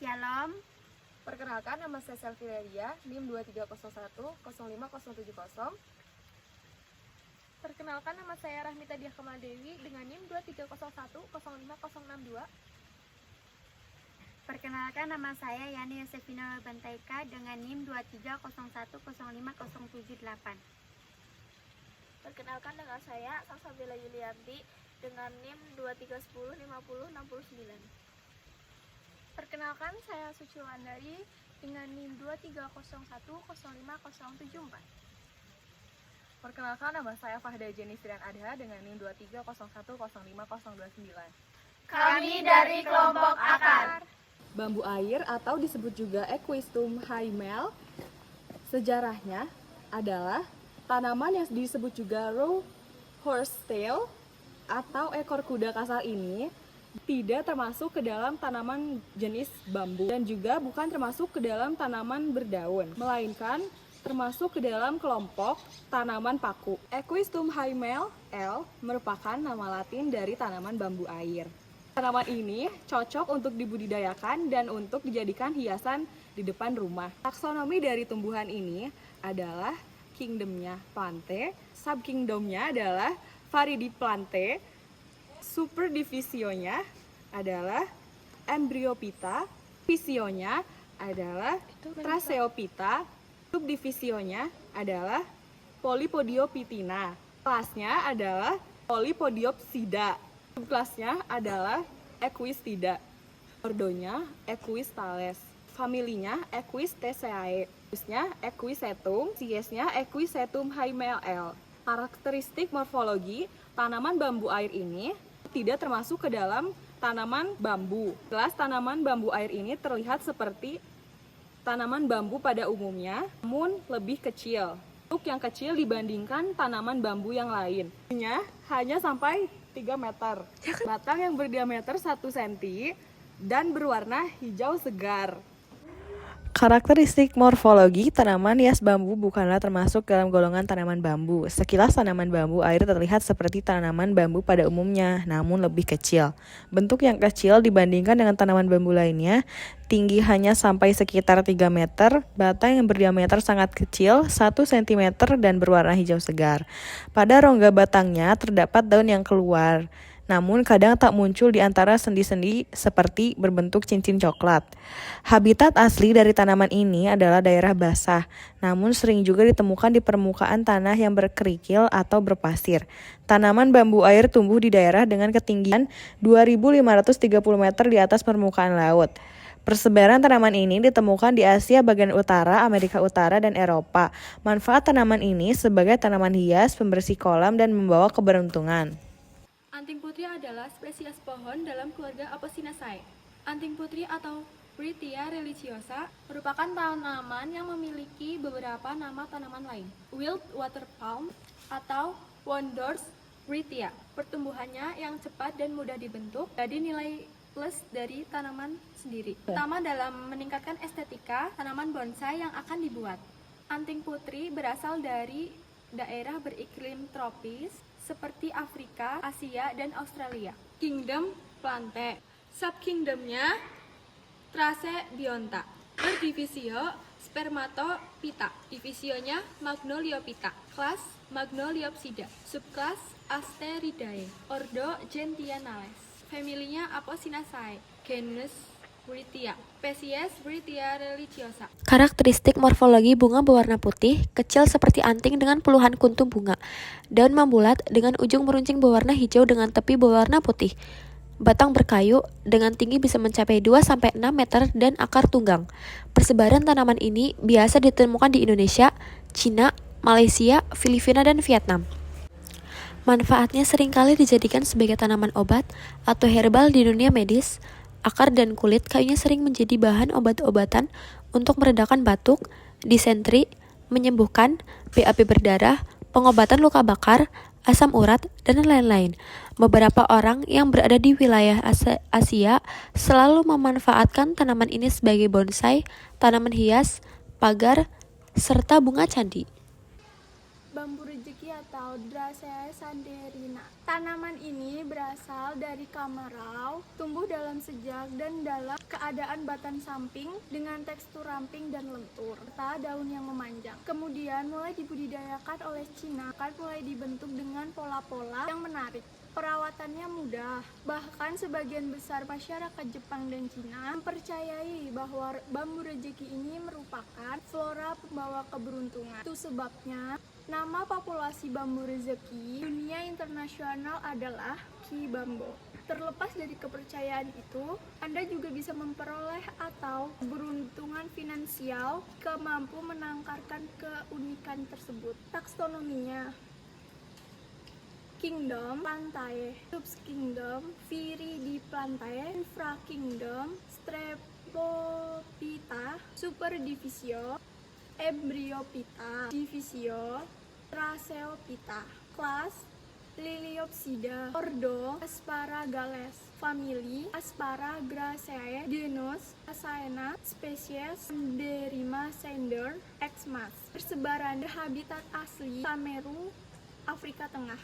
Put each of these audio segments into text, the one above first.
Shalom. Perkenalkan, nama saya Selvileria, NIM 2301-05070. Perkenalkan, nama saya Rahmita Diah Kemadewi dengan NIM 2301-05062. Perkenalkan, nama saya Yani Yosefina Bantaika dengan NIM 2301-05078. Perkenalkan, dengan saya Salsabila Yulianti dengan NIM 2310-5069. Perkenalkan, saya Suci Wandari dengan NIM 2301-05074. Perkenalkan, nama saya Fahda Jenisrian Adha dengan NIM 2301-05029. Kami dari kelompok akar. Bambu air atau disebut juga Equistum hyemale, sejarahnya adalah tanaman yang disebut juga roe horsetail atau ekor kuda kasar ini tidak termasuk ke dalam tanaman jenis bambu dan juga bukan termasuk ke dalam tanaman berdaun, melainkan termasuk ke dalam kelompok tanaman paku. Equistum hyemale L merupakan nama latin dari tanaman bambu air. Tanaman ini cocok untuk dibudidayakan dan untuk dijadikan hiasan di depan rumah. Taksonomi dari tumbuhan ini adalah kingdomnya Plantae, subkingdomnya adalah Viridiplantae, superdivisionya adalah Embryophyta, divisionya adalah Tracheophyta, subdivisionya adalah Polypodiophytina, kelasnya adalah Polypodiopsida, subkelasnya adalah Equistida, ordonya Equistales, familinya Equistaceae, genusnya Equisetum, spesiesnya Equisetum hyemale L. Karakteristik morfologi tanaman bambu air ini tidak termasuk ke dalam tanaman bambu. Jelas tanaman bambu air ini terlihat seperti tanaman bambu pada umumnya, namun lebih kecil. Untuk yang kecil dibandingkan tanaman bambu yang lain. Hanya sampai 3 meter. Batang yang berdiameter 1 cm dan berwarna hijau segar. Karakteristik morfologi tanaman hias bambu bukanlah termasuk dalam golongan tanaman bambu. Sekilas tanaman bambu air terlihat seperti tanaman bambu pada umumnya, namun lebih kecil. Bentuk yang kecil dibandingkan dengan tanaman bambu lainnya, tinggi hanya sampai sekitar 3 meter, batang yang berdiameter sangat kecil, 1 cm dan berwarna hijau segar. Pada rongga batangnya terdapat daun yang keluar, namun kadang tak muncul di antara sendi-sendi seperti berbentuk cincin coklat. Habitat asli dari tanaman ini adalah daerah basah, namun sering juga ditemukan di permukaan tanah yang berkerikil atau berpasir. Tanaman bambu air tumbuh di daerah dengan ketinggian 2.530 meter di atas permukaan laut. Persebaran tanaman ini ditemukan di Asia bagian utara, Amerika Utara, dan Eropa. Manfaat tanaman ini sebagai tanaman hias, pembersih kolam, dan membawa keberuntungan. Anting putri adalah spesies pohon dalam keluarga Apocynaceae. Anting putri atau Britia religiosa merupakan tanaman yang memiliki beberapa nama tanaman lain. Wild water palm atau Wonders Britia. Pertumbuhannya yang cepat dan mudah dibentuk, jadi nilai plus dari tanaman sendiri. Pertama dalam meningkatkan estetika tanaman bonsai yang akan dibuat. Anting putri berasal dari daerah beriklim tropis seperti Afrika, Asia, dan Australia. Kingdom Plantae. Subkingdomnya Tracebionta. Berdivisio Spermatophyta. Divisionya Magnoliophyta. Kelas Magnoliopsida. Subkelas Asteridae. Ordo Gentianales. Familinya Apocynaceae. Genus Britia. Spesies Britia religiosa. Karakteristik morfologi bunga berwarna putih, kecil seperti anting dengan puluhan kuntum bunga. Daun membulat dengan ujung meruncing berwarna hijau dengan tepi berwarna putih. Batang berkayu dengan tinggi bisa mencapai 2-6 meter dan akar tunggang. Persebaran tanaman ini biasa ditemukan di Indonesia, Cina, Malaysia, Filipina, dan Vietnam. Manfaatnya seringkali dijadikan sebagai tanaman obat atau herbal di dunia medis. Akar dan kulit kayunya sering menjadi bahan obat-obatan untuk meredakan batuk, disentri, menyembuhkan BAB berdarah, pengobatan luka bakar, asam urat, dan lain-lain. Beberapa orang yang berada di wilayah Asia selalu memanfaatkan tanaman ini sebagai bonsai, tanaman hias, pagar, serta bunga candi. Bambu rejeki atau Dracea sanderina. Tanaman ini berasal dari kemarau, tumbuh dalam sejak dan dalam keadaan batang samping dengan tekstur ramping dan lentur, serta daun yang memanjang. Kemudian mulai dibudidayakan oleh Cina, mulai dibentuk dengan pola-pola yang menarik. Perawatannya mudah, bahkan sebagian besar masyarakat Jepang dan Cina mempercayai bahwa bambu rejeki ini merupakan flora pembawa keberuntungan. Itu sebabnya nama populasi bambu rezeki dunia internasional adalah Ki Bambo. Terlepas dari kepercayaan itu, Anda juga bisa memperoleh atau keberuntungan finansial jika mampu menangkarkan keunikan tersebut. Taksonominya: Kingdom, Plantae, Subkingdom, Viridiplantae, Infrakingdom, Streptophyta, Superdivisio, Embryophyta, Divisio, Tracheophyta. Kelas Liliopsida. Ordo Asparagales. Famili Asparagraceae. Genus Asaena. Spesies Derima Sender Xmas. Persebaran habitat asli Kamerun, Afrika Tengah.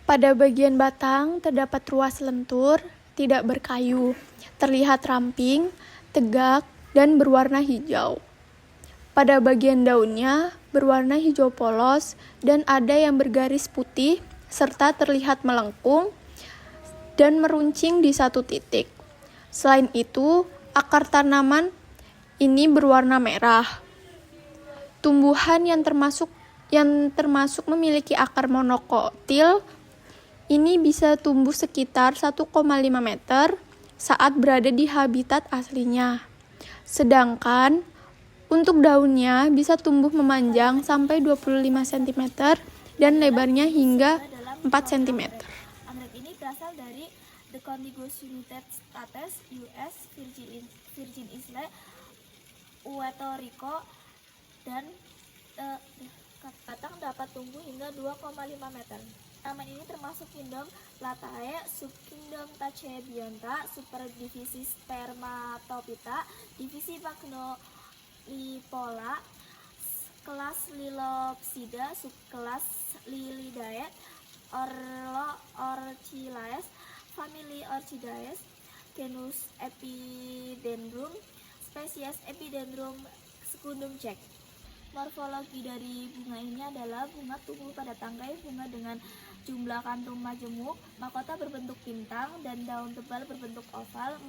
Pada bagian batang terdapat ruas lentur, tidak berkayu, terlihat ramping, tegak, dan berwarna hijau. Pada bagian daunnya berwarna hijau polos dan ada yang bergaris putih serta terlihat melengkung dan meruncing di satu titik. Selain itu, akar tanaman ini berwarna merah. Tumbuhan yang termasuk memiliki akar monokotil ini bisa tumbuh sekitar 1,5 meter saat berada di habitat aslinya. Sedangkan untuk daunnya bisa tumbuh memanjang sampai 25 cm dan lebarnya hingga 4 cm. Anggrek ini berasal dari The Contiguous United States, US, Virgin Islands, Puerto Rico, dan batang dapat tumbuh hingga 2,5 meter. Tanaman ini termasuk kingdom Plantae, subkingdom Tachybionta, superdivisi Spermatophyta, divisi Magnolipola, kelas Liliopsida, subkelas Lilidae, Orchidae, famili Orchidae, genus Epidendrum, spesies Epidendrum secundum Jack. Morfologi dari bunga ini adalah bunga tumbuh pada tangkai bunga dengan jumlah kantung majemuk, mahkota berbentuk bintang, dan daun tebal berbentuk oval,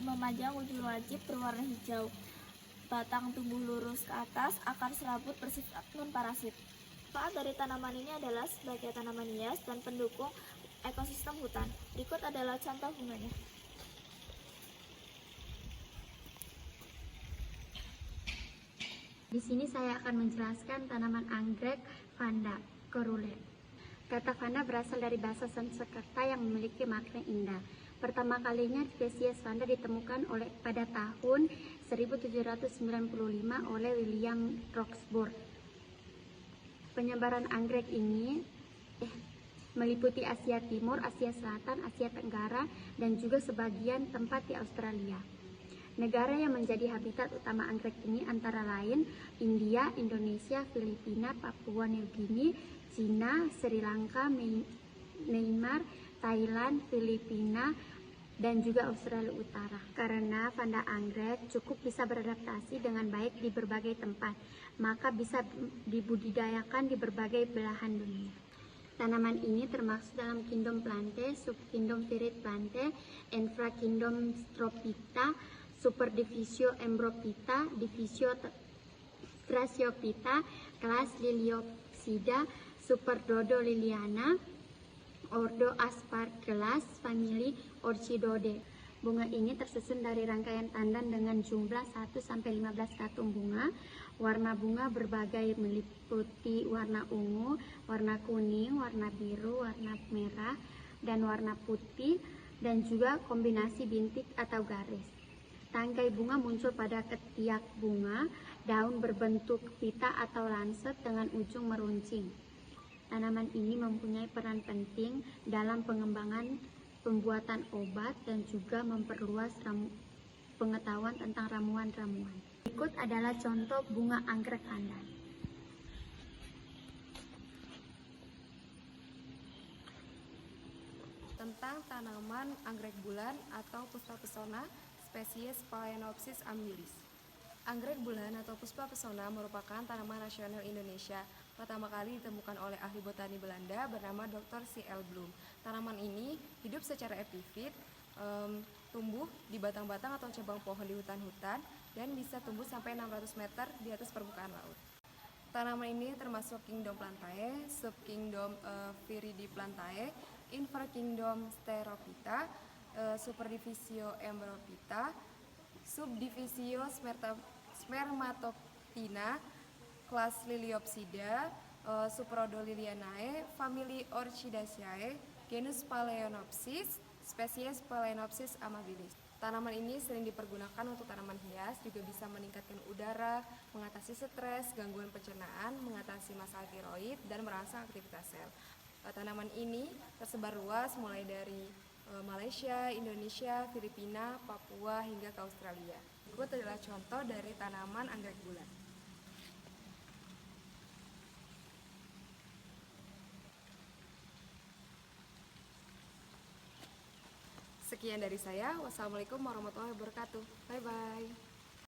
memanjang ujung lancip berwarna hijau. Batang tumbuh lurus ke atas, akar serabut bersifat non-parasit. Manfaat dari tanaman ini adalah sebagai tanaman hias dan pendukung ekosistem hutan. Berikut adalah contoh bunganya. Di sini saya akan menjelaskan tanaman anggrek Vanda Corule. Kata Vanda berasal dari bahasa Sanskerta yang memiliki makna indah. Pertama kalinya spesies Vanda ditemukan pada tahun 1795 oleh William Roxburgh. Penyebaran anggrek ini meliputi Asia Timur, Asia Selatan, Asia Tenggara, dan juga sebagian tempat di Australia. Negara yang menjadi habitat utama anggrek ini antara lain India, Indonesia, Filipina, Papua New Guinea, Cina, Sri Lanka, Myanmar, Thailand, Filipina, dan juga Australia Utara. Karena Vanda anggrek cukup bisa beradaptasi dengan baik di berbagai tempat, maka bisa dibudidayakan di berbagai belahan dunia. Tanaman ini termasuk dalam kingdom Plantae, subkingdom Viridiplantae, infrakingdom Strophyta, superdivisio Embryophyta, divisio Tracheophyta, kelas Liliopsida, superordo Liliana, ordo Asparagales, famili Orchidae. Bunga ini tersusun dari rangkaian tandan dengan jumlah 1-15 katung bunga. Warna bunga berbagai meliputi warna ungu, warna kuning, warna biru, warna merah, dan warna putih, dan juga kombinasi bintik atau garis. Tangkai bunga muncul pada ketiak bunga, daun berbentuk pita atau lancet dengan ujung meruncing. Tanaman ini mempunyai peran penting dalam pengembangan pembuatan obat dan juga memperluas pengetahuan tentang ramuan-ramuan. Berikut adalah contoh bunga anggrek Anda. Tentang tanaman anggrek bulan atau puspa pesona spesies Phalaenopsis amabilis. Anggrek bulan atau puspa pesona merupakan tanaman nasional Indonesia. Pertama kali ditemukan oleh ahli botani Belanda bernama Dr. C.L. Bloom. Tanaman ini hidup secara epifit, tumbuh di batang-batang atau cabang pohon di hutan-hutan, dan bisa tumbuh sampai 600 meter di atas permukaan laut. Tanaman ini termasuk Kingdom Plantae, Subkingdom Viridiplantae, Infrakingdom Sterophyta, Superdivisio Emberophyta, Subdivisio Spermatophyta, kelas Liliopsida, Suprodolilianae, famili Orchidaceae, genus Phalaenopsis, spesies Phalaenopsis amabilis. Tanaman ini sering dipergunakan untuk tanaman hias, juga bisa meningkatkan udara, mengatasi stres, gangguan pencernaan, mengatasi masalah tiroid, dan merangsang aktivitas sel. Tanaman ini tersebar luas mulai dari Malaysia, Indonesia, Filipina, Papua, hingga ke Australia. Berikut adalah contoh dari tanaman anggrek bulan. Sekian dari saya. Wassalamualaikum warahmatullahi wabarakatuh. Bye-bye.